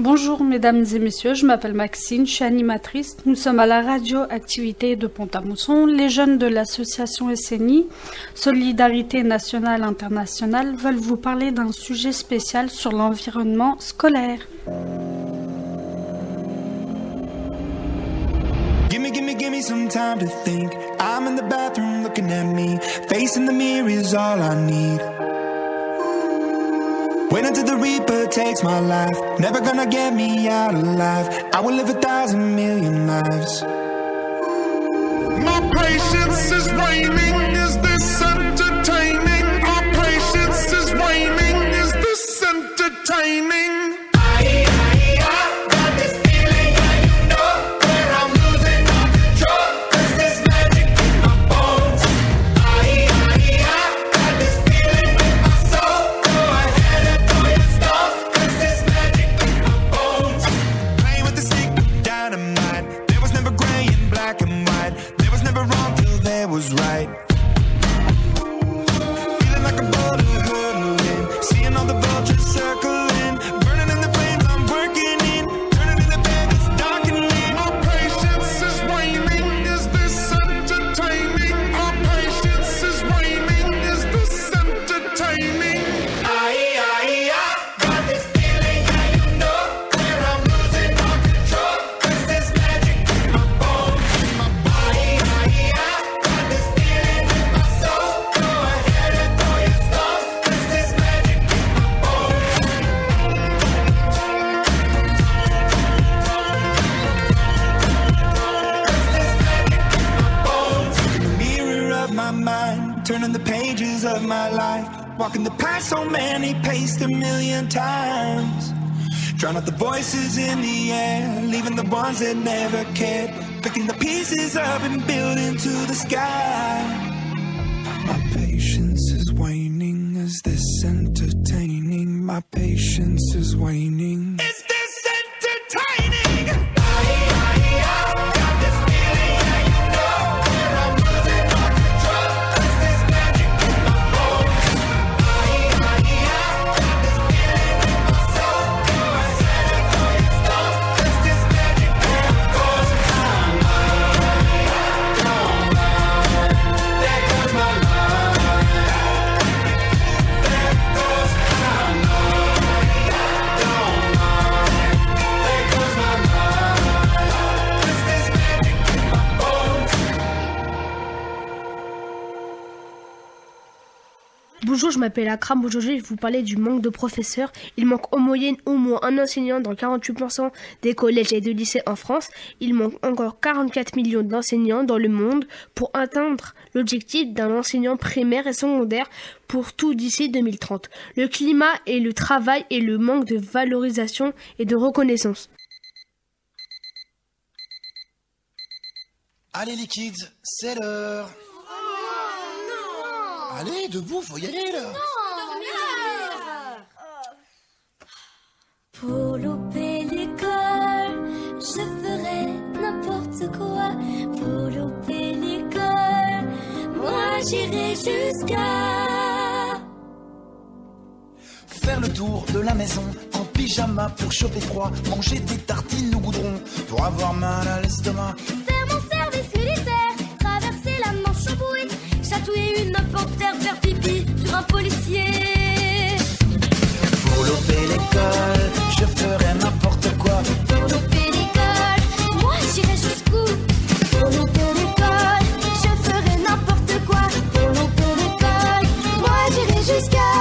Bonjour mesdames et messieurs, je m'appelle Maxine, je suis animatrice. Nous sommes à la radio Activité de Pont-à-Mousson. Les jeunes de l'association SNI, Solidarité Nationale Internationale, veulent vous parler d'un sujet spécial sur l'environnement scolaire. Give me some time to think. I'm in the bathroom looking at me. Facing the mirror is all I need. Wait until the Reaper takes my life. Never gonna get me out alive. I will live 1,000,000,000 lives. My patience is waning. Is this entertaining? Our patience is waning. Is this entertaining? Turning the pages of my life, walking the path so many paced 1,000,000 times. Drown out the voices in the air, leaving the ones that never cared. Picking the pieces up and building to the sky. My patience is waning. Is this entertaining? My patience is waning. Is this entertaining? Bonjour, je m'appelle Akram. Aujourd'hui, je vais vous parler du manque de professeurs. Il manque en moyenne au moins un enseignant dans 48% des collèges et de lycées en France. Il manque encore 44 millions d'enseignants dans le monde pour atteindre l'objectif d'un enseignant primaire et secondaire pour tout d'ici 2030. Le climat et le travail et le manque de valorisation et de reconnaissance. Allez les kids, c'est l'heure. Allez, debout, faut y aller là. Pour louper l'école, je ferai n'importe quoi. Pour louper l'école, moi j'irai jusqu'à faire le tour de la maison en pyjama pour choper froid. Manger des tartines au goudron pour avoir mal à l'estomac. Faire mon service militaire, traverser la Manche en bouée, chatouiller une panthère, faire pipi sur un policier. Pour louper l'école, je ferai n'importe quoi. Pour louper l'école, moi j'irai jusqu'où? Pour louper l'école, je ferai n'importe quoi. Pour louper l'école, moi j'irai jusqu'à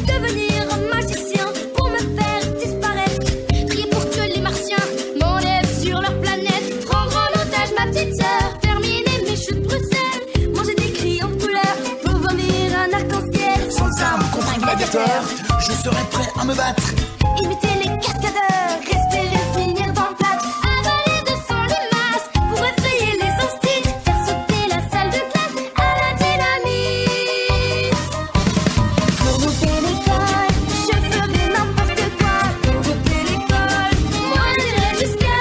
devenir un magicien pour me faire disparaître. Prier pour que les martiens m'enlèvent sur leur planète. Prendre en otage ma petite sœur, terminer mes chutes Bruxelles, manger des crayons de couleur pour vomir un arc-en-ciel. Sans armes contre un gladiateur, je serai prêt à me battre. Imiter les cascadeurs, respirer, finir dans le plat. Avaler de sang limaces pour effrayer les instits. Faire sauter la salle de classe à la dynamite. Pour louper l'école, je ferai n'importe quoi. Pour louper l'école, moi j'irai jusqu'à.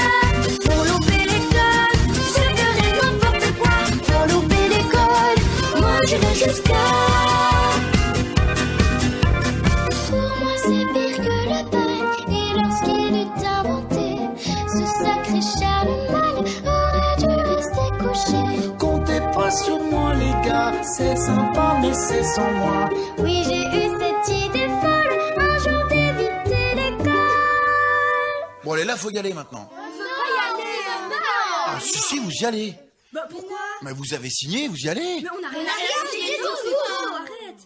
Pour louper l'école, je ferai n'importe quoi. Pour louper l'école, moi j'irai jusqu'à. Pour moi c'est pire que le bail. passer sans moi. Oui, j'ai eu cette idée folle, un jour d'éviter l'école. Bon, allez, là, faut y aller maintenant. Ah, si, vous y allez. Bah pourquoi? Mais vous avez signé, vous y allez. Mais on a rien signé, c'est faux, arrête.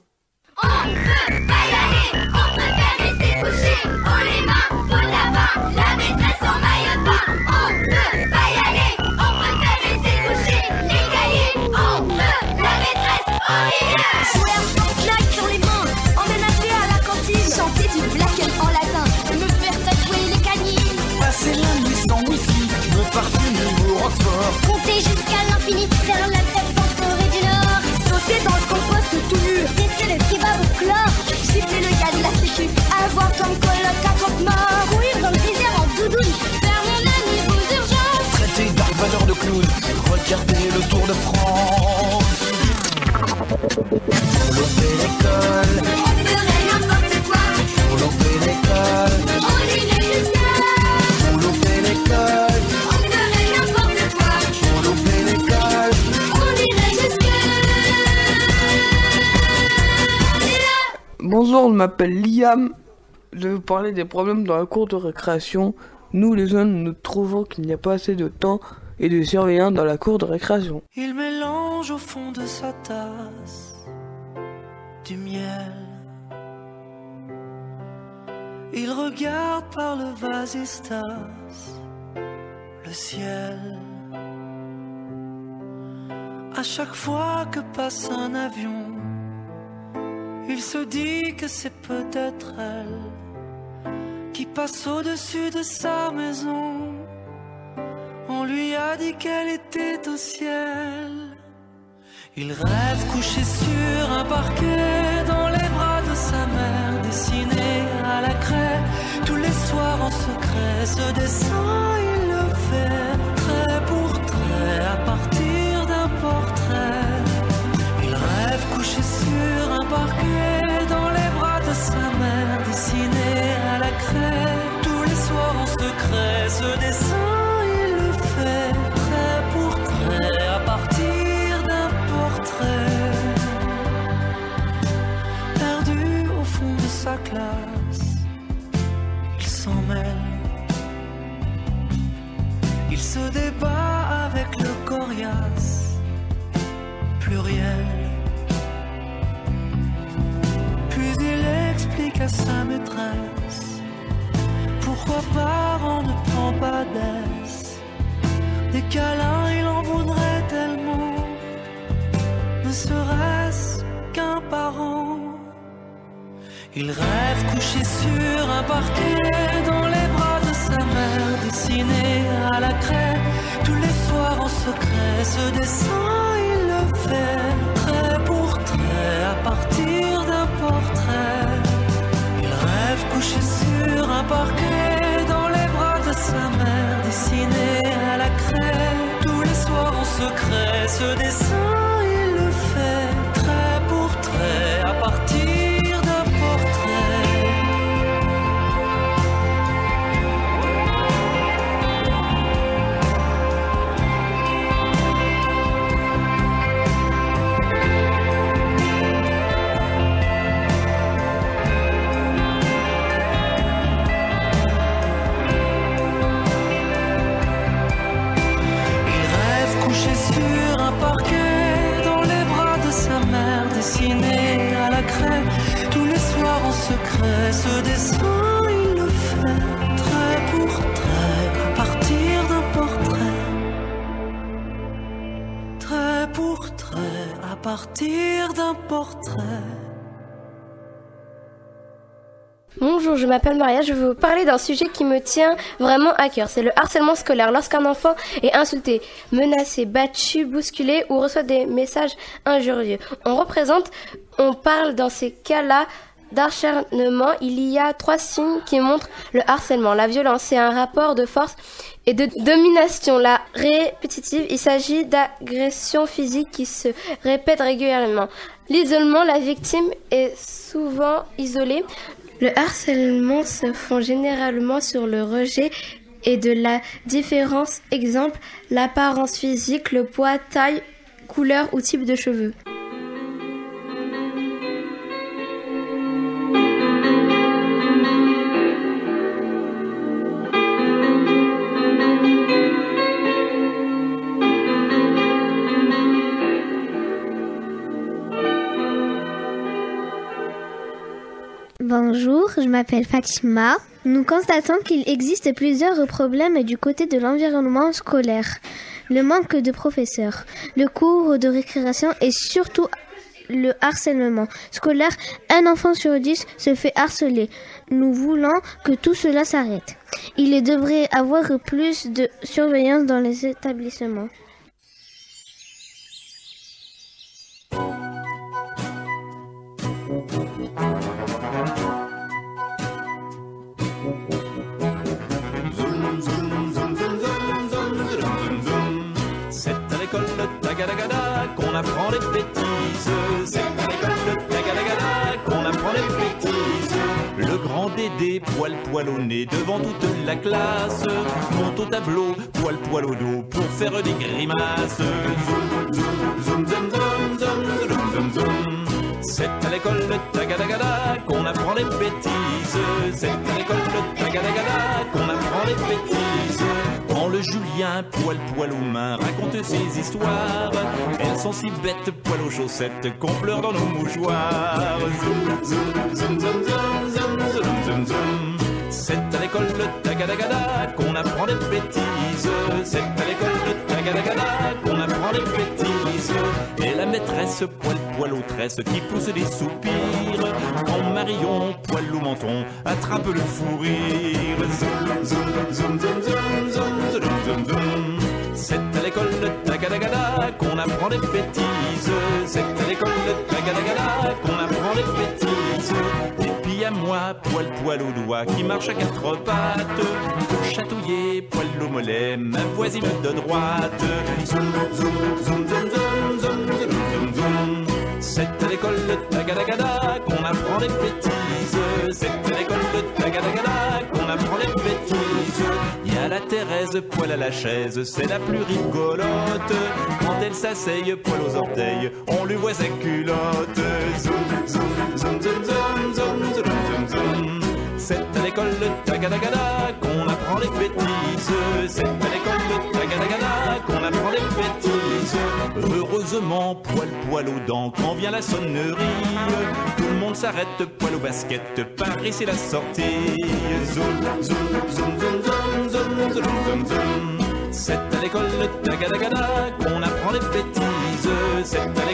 On peut pas y aller, on préfère rester couché. Oh les mains, faut de la main, la maîtresse en maillot de bain. On peut pas y aller, on préfère rester couché. Les cahiers, on peut, la maîtresse, on y vient. Jouer à Fortnite sur les mains, emménager à la cantine, chanter du black en latin, me faire tatouer les canines, Passer la nuit sans wifi, me parfumer au Roquefort. Compter jusqu'à l'infini, faire la fête en Corée du Nord. sauter dans le compost tout nu, Tester le kebab au chlore, gifler le gars de la sécu, avoir comme coloc à 30 morts. Courir dans le désert en doudoune, faire mon ami aux urgences. Traiter Dark Vador de clown, regarder le Tour de France. Pour louper l'école, On ferait n'importe quoi, pour louper l'école, on irait jusqu'à. pour louper l'école, On ferait n'importe quoi, pour louper l'école. on irait jusqu'à. Bonjour, je m'appelle Liam. Je vais vous parler des problèmes dans la cour de récréation. Nous, les jeunes, nous trouvons qu'il n'y a pas assez de temps et de surveillants dans la cour de récréation. Il mélange au fond de sa tasse du miel. Il regarde par le vasistas le ciel. À chaque fois que passe un avion, il se dit que c'est peut-être elle qui passe au-dessus de sa maison. On lui a dit qu'elle était au ciel. Il rêve couché sur un parquet dans les bras de sa mère, dessiné à la craie tous les soirs en secret. Ce dessin il le fait trait pour trait à partir d'un portrait. Il rêve couché sur un parquet dans les bras de sa mère, dessiné à la craie tous les soirs en secret. Ce dessin il le fait trait pour trait à partir d'un portrait. Perdu au fond de sa classe, il s'en mêle. Il se débat avec le coriace pluriel. Puis il explique à sa maîtresse pourquoi parent ne prend pas d'aise. Des câlins il en voudrait tellement, ne serait-ce qu'un parent. Il rêve couché sur un parquet dans les bras de sa mère, dessiné à la craie tous les soirs en secret. Ce dessin il le fait trait pour trait à partir d'un portrait. Il rêve couché sur un parquet dans les bras de sa mère, dessiné à la craie tous les soirs en secret. Ce dessin il le fait trait pour trait à partir d'un portrait. Sur un parquet dans les bras de sa mère, dessiné à la craie tous les soirs en secret. Ce dessin il le fait trait pour trait à partir d'un portrait. Trait pour trait à partir d'un portrait. Bonjour, je m'appelle Maria, je vais vous parler d'un sujet qui me tient vraiment à cœur. C'est le harcèlement scolaire. Lorsqu'un enfant est insulté, menacé, battu, bousculé ou reçoit des messages injurieux. On parle dans ces cas-là d'acharnement. Il y a 3 signes qui montrent le harcèlement. La violence, c'est un rapport de force et de domination. La répétitive, il s'agit d'agressions physiques qui se répètent régulièrement. L'isolement, la victime est souvent isolée. Le harcèlement se fonde généralement sur le rejet et de la différence. Exemple, l'apparence physique, le poids, taille, couleur ou type de cheveux. Bonjour, je m'appelle Fatima. Nous constatons qu'il existe plusieurs problèmes du côté de l'environnement scolaire. Le manque de professeurs, le cours de récréation et surtout le harcèlement scolaire. Un enfant sur 10 se fait harceler. Nous voulons que tout cela s'arrête. Il devrait y avoir plus de surveillance dans les établissements. C'est à l'école de Tagadagada qu'on apprend les bêtises. C'est à l'école de Tagadagada qu'on apprend les bêtises. Le grand Dédé, poil au nez devant toute la classe, monte au tableau, poil au dos pour faire des grimaces. Zoom, zoom, zoom, zoom, zoom, zoom, zoom, zoom, zoom. C'est à l'école de Tagadagada qu'on apprend les bêtises. C'est à l'école de Tagadagada qu'on apprend les bêtises. Quand le Julien, poil aux mains, raconte ses histoires, elles sont si bêtes, poil aux chaussettes, qu'on pleure dans nos mouchoirs. Zoom, zoom, zoom, zoom, zoom, zoom, zoom, zoom, zoom. C'est à l'école de Tagadagada qu'on apprend les bêtises. C'est à l'école de Tagadagada qu'on apprend les bêtises. Et la maîtresse, poil aux tresses, qui pousse des soupirs, quand Marion, poil au menton, attrape le fou rire. Zoom, zoom, zoom, zoom, zoom, zoom, zoom, zoom, zoom. C'est à l'école de Tagadagada qu'on apprend les bêtises. C'est à l'école de Tagadagada qu'on apprend les bêtises. Et puis à moi, poil au doigt, qui marche à quatre pattes, pour chatouiller, poil au mollet, ma voisine de droite. Zoom, zoom, zoom, zoom, zoom, zoom, zoom, zoom. C'est à l'école de Tagadagada qu'on apprend les bêtises. C'est à l'école de Tagadagada qu'on apprend les bêtises. Il y a la Thérèse, poil à la chaise, c'est la plus rigolote. Quand elle s'asseye, poil aux orteils, on lui voit sa culotte. Zoom, zoom, zoom, zoom, zoom, zoom, zoom, zoom, zoom. C'est à l'école de Tagadagada qu'on apprend les bêtises. C'est à l'école de Tagadagada qu'on apprend les bêtises. Heureusement, poil aux dents, quand vient la sonnerie, tout le monde s'arrête, poil au basket, par ici la sortie. Zoom, zoom, zoom, zoom, zoom, zoom, zoom, zoom, zoom. C'est à l'école de Tagadagada qu'on apprend les bêtises. C'est à